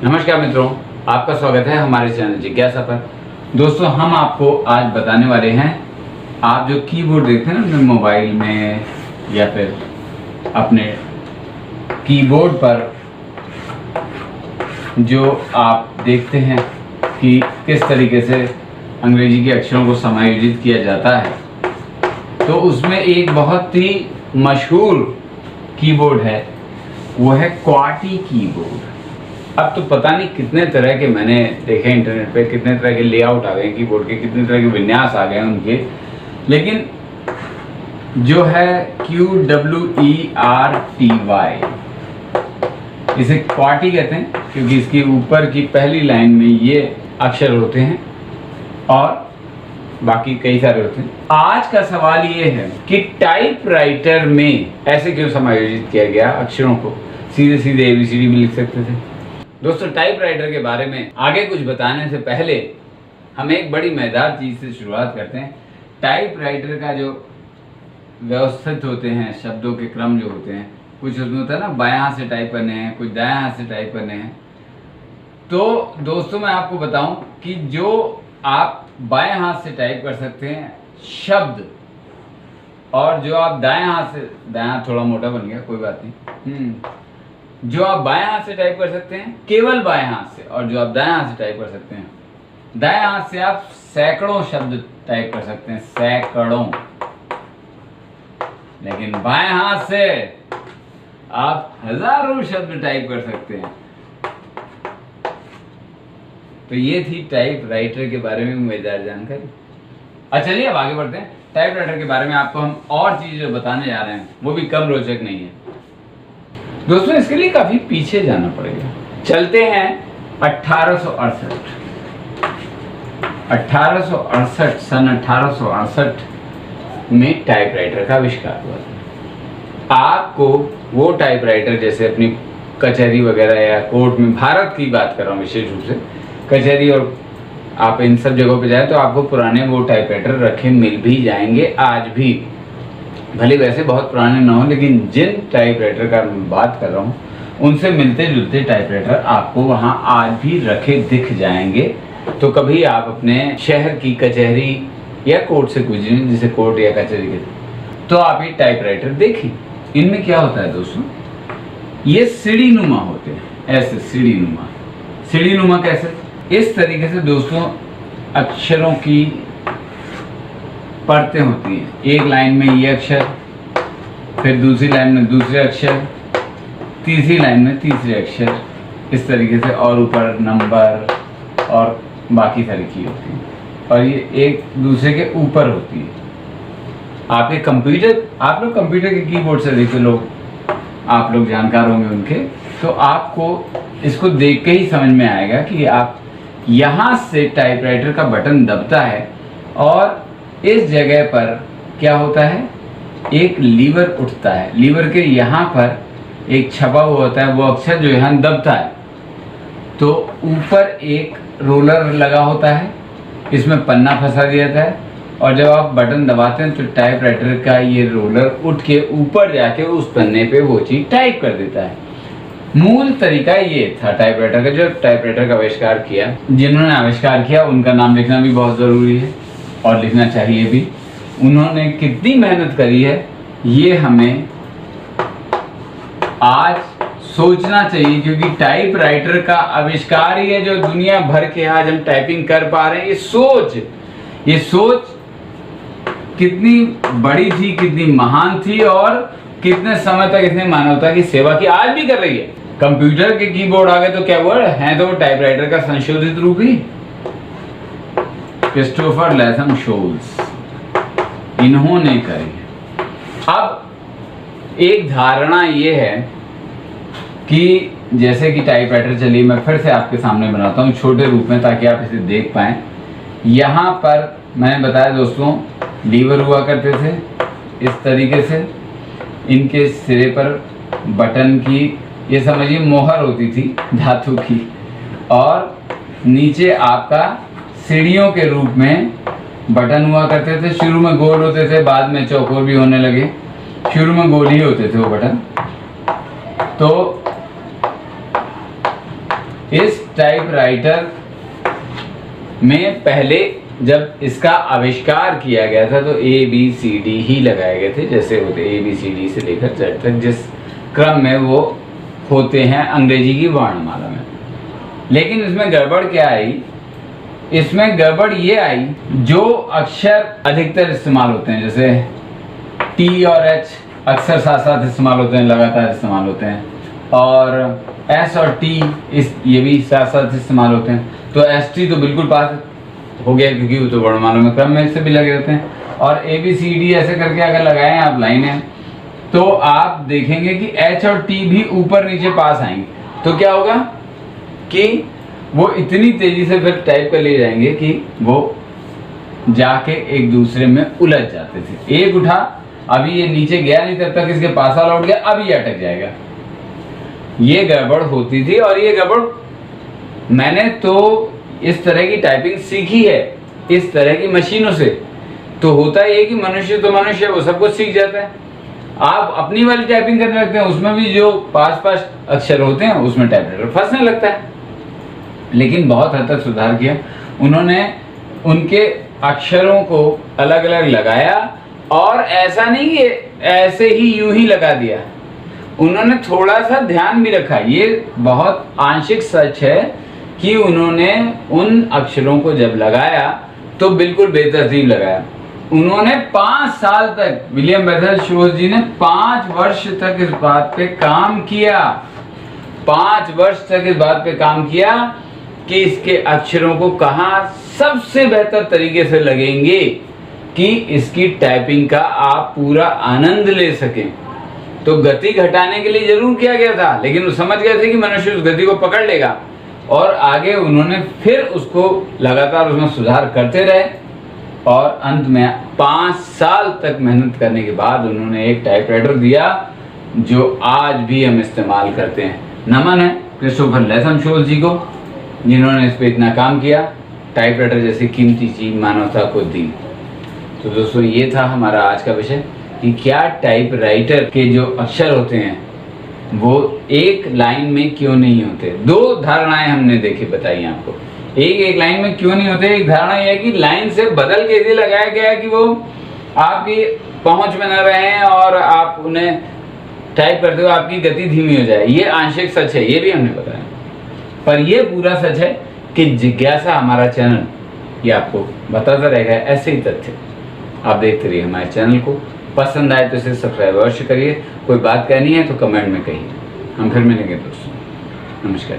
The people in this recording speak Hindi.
नमस्कार मित्रों, आपका स्वागत है हमारे चैनल जिज्ञासा पर। दोस्तों, हम आपको आज बताने वाले हैं, आप जो कीबोर्ड देखते हैं ना अपने मोबाइल में या फिर अपने कीबोर्ड पर जो आप देखते हैं कि किस तरीके से अंग्रेजी के अक्षरों को समायोजित किया जाता है, तो उसमें एक बहुत ही मशहूर कीबोर्ड है, वो है क्वार्टी कीबोर्ड। अब तो पता नहीं कितने तरह के मैंने देखे इंटरनेट पे, कितने तरह के लेआउट आ गए कीबोर्ड के, कितने तरह के विन्यास आ गए उनके, लेकिन जो है QWERTY, इसे क्वार्टी कहते हैं क्योंकि इसके ऊपर की पहली लाइन में ये अक्षर होते हैं और बाकी कई सारे होते हैं। आज का सवाल ये है कि टाइपराइटर में ऐसे क्यों समायोजित किया गया, अक्षरों को सीधे सीधे ABCD में लिख सकते थे। दोस्तों, टाइपराइटर के बारे में आगे कुछ बताने से पहले हम एक बड़ी मजेदार चीज़ से शुरुआत करते हैं। टाइपराइटर का जो व्यवस्थित होते हैं शब्दों के क्रम जो होते हैं, कुछ उसमें होता है ना, बाएं हाथ से टाइप करने हैं, कुछ दाएं हाथ से टाइप करने हैं। तो दोस्तों, मैं आपको बताऊं कि जो आप बाएं हाथ से टाइप कर सकते हैं शब्द, और जो आप दाएं हाथ से, दाएं हाथ थोड़ा मोटा बन गया, कोई बात नहीं, जो आप बाएं हाथ से टाइप कर सकते हैं केवल बाएं हाथ से, और जो आप दाएं हाथ से टाइप कर सकते हैं, दाएं हाथ से आप सैकड़ों शब्द टाइप कर सकते हैं, सैकड़ों। लेकिन बाएं हाथ से आप हजारों शब्द टाइप कर सकते हैं। तो ये थी टाइपराइटर के बारे में मजेदार जानकारी। अच्छा, चलिए अब आगे बढ़ते हैं। टाइपराइटर के बारे में आपको हम और चीजें बताने जा रहे हैं, वो भी कम रोचक नहीं है। दोस्तों, इसके लिए काफी पीछे जाना पड़ेगा। चलते हैं 1868। सन 1868 में टाइपराइटर का आविष्कार हुआ। आपको वो टाइपराइटर, जैसे अपनी कचहरी वगैरह या कोर्ट में, भारत की बात कर रहा हूँ विशेष रूप से, कचहरी और आप इन सब जगहों पे जाए तो आपको पुराने वो टाइपराइटर रखे मिल भी जाएंगे आज भी। भले वैसे बहुत पुराने ना हो, लेकिन जिन टाइपराइटर का मैं बात कर रहा हूँ उनसे मिलते जुलते टाइपराइटर आपको वहाँ आज भी रखे दिख जाएंगे। तो कभी आप अपने शहर की कचहरी या कोर्ट से गुजरें, जिसे कोर्ट या कचहरी कहते हैं, तो आप ये टाइपराइटर देखें। इनमें क्या होता है दोस्तों, ये सीढ़ी नुमा होते हैं, ऐसे सीढ़ी नुमा। सीढ़ी नुमा कैसे? इस तरीके से दोस्तों अक्षरों की परतें होती हैं। एक लाइन में ये अक्षर, फिर दूसरी लाइन में दूसरे अक्षर, तीसरी लाइन में तीसरे अक्षर, इस तरीके से, और ऊपर नंबर और बाकी सारी चीज़ होती हैं, और ये एक दूसरे के ऊपर होती है। आपके कंप्यूटर, आप लोग कंप्यूटर के कीबोर्ड से देखते लोग, आप लोग जानकार होंगे उनके, तो आपको इसको देख के ही समझ में आएगा कि आप यहाँ से टाइपराइटर का बटन दबता है और इस जगह पर क्या होता है, एक लीवर उठता है। लीवर के यहाँ पर एक छपा हुआ होता है वो अक्षर जो यहाँ दबता है, तो ऊपर एक रोलर लगा होता है, इसमें पन्ना फंसा दिया जाता है, और जब आप बटन दबाते हैं तो टाइपराइटर का ये रोलर उठ के ऊपर जाके उस पन्ने पे वो चीज़ टाइप कर देता है। मूल तरीका ये था टाइपराइटर का। जो टाइपराइटर का आविष्कार किया, जिन्होंने आविष्कार किया, उनका नाम लिखना भी बहुत ज़रूरी है और लिखना चाहिए भी। उन्होंने कितनी मेहनत करी है ये हमें आज सोचना चाहिए, क्योंकि टाइपराइटर का आविष्कार ही है जो दुनिया भर के आज हम टाइपिंग कर पा रहे हैं। ये सोच कितनी बड़ी थी, कितनी महान थी, और कितने समय तक इसने मानवता की सेवा की, आज भी कर रही है। कंप्यूटर के कीबोर्ड आ गए तो क्या वर्ड है, तो वो टाइपराइटर का संशोधित रूप ही। क्रिस्टोफर लैथम शोल्स, इन्होंने करी। अब एक धारणा ये है कि जैसे कि टाइपराइटर, चलिए मैं फिर से आपके सामने बनाता हूँ छोटे रूप में ताकि आप इसे देख पाएं। यहाँ पर मैंने बताया दोस्तों, लीवर हुआ करते थे इस तरीके से, इनके सिरे पर बटन की, ये समझिए मोहर होती थी धातु की, और नीचे आपका सीढ़ियों के रूप में बटन हुआ करते थे। शुरू में गोल होते थे, बाद में चौकोर भी होने लगे, शुरू में गोल ही होते थे वो बटन। तो इस टाइपराइटर में पहले जब इसका आविष्कार किया गया था तो ABCD ही लगाए गए थे, जैसे होते ABCD से लेकर Z तक जिस क्रम में वो होते हैं अंग्रेजी की वर्णमाला में। लेकिन इसमें गड़बड़ क्या आई? इसमें गड़बड़ ये आई, जो अक्षर अधिकतर इस्तेमाल होते हैं जैसे T और H अक्सर साथ साथ इस्तेमाल होते हैं, लगातार इस्तेमाल होते हैं, और S और T ये भी साथ साथ इस्तेमाल होते हैं। तो ST तो बिल्कुल पास हो गया क्योंकि वो तो वर्णमाला में क्रम में इससे भी लगे रहते हैं। और ABCD ऐसे करके अगर लगाएं आप लाइनें तो आप देखेंगे कि H और T भी ऊपर नीचे पास आएंगे। तो क्या होगा कि वो इतनी तेजी से फिर टाइप कर ले जाएंगे कि वो जाके एक दूसरे में उलझ जाते थे। एक उठा, अभी ये नीचे गया नहीं तब तक इसके पास वाला उठ गया, अभी ये अटक जाएगा। ये गड़बड़ होती थी और ये गड़बड़ मैंने तो इस तरह की टाइपिंग सीखी है इस तरह की मशीनों से। तो होता है कि मनुष्य तो मनुष्य, वो सब कुछ सीख जाता है। आप अपनी वाली टाइपिंग करने लगते हैं, उसमें भी जो पास अक्षर होते हैं उसमें टाइपराइटर फंसने लगता है। लेकिन बहुत हद तक सुधार किया उन्होंने, उनके अक्षरों को अलग अलग लगाया, और ऐसा नहीं कि ऐसे ही यूं ही लगा दिया, उन्होंने थोड़ा सा ध्यान भी रखा। ये बहुत आंशिक सच है कि उन्होंने उन अक्षरों को जब लगाया तो बिल्कुल बेतरतीब लगाया। उन्होंने 5 साल तक, विलियम बेथल शोज जी ने 5 वर्ष तक इस बात पे काम किया, 5 वर्ष तक इस बात पे काम किया कि इसके अक्षरों को कहाँ सबसे बेहतर तरीके से लगेंगे कि इसकी टाइपिंग का आप पूरा आनंद ले सकें। तो गति घटाने के लिए जरूर किया गया था, लेकिन वो समझ गए थे कि मनुष्य उस गति को पकड़ लेगा, और आगे उन्होंने फिर उसको लगातार उसमें सुधार करते रहे, और अंत में 5 साल तक मेहनत करने के बाद उन्होंने एक टाइपराइटर दिया जो आज भी हम इस्तेमाल करते हैं। नमन है क्रिस्टोफर लैथम शोल्स जी को, जिन्होंने इस पर इतना काम किया, टाइपराइटर जैसी कीमती चीज मानवता को दी। तो दोस्तों ये था हमारा आज का विषय कि क्या टाइपराइटर के जो अक्षर होते हैं वो एक लाइन में क्यों नहीं होते। 2 धारणाएं हमने देखी, बताई आपको। एक लाइन में क्यों नहीं होते, एक धारणा यह है कि लाइन से बदल के इसलिए लगाया गया है कि वो आपकी पहुंच में न रहे और आप उन्हें टाइप करते हुए आपकी गति धीमी हो जाए। ये आंशिक सच है, ये भी हमने बताया। पर ये पूरा सच है कि जिज्ञासा हमारा चैनल ये आपको बताता रहेगा ऐसे ही तथ्य। आप देखते रहिए हमारे चैनल को, पसंद आए तो इसे सब्सक्राइब अवश्य करिए। कोई बात कहनी है तो कमेंट में कहिए। हम फिर मिलेंगे दोस्तों, नमस्कार।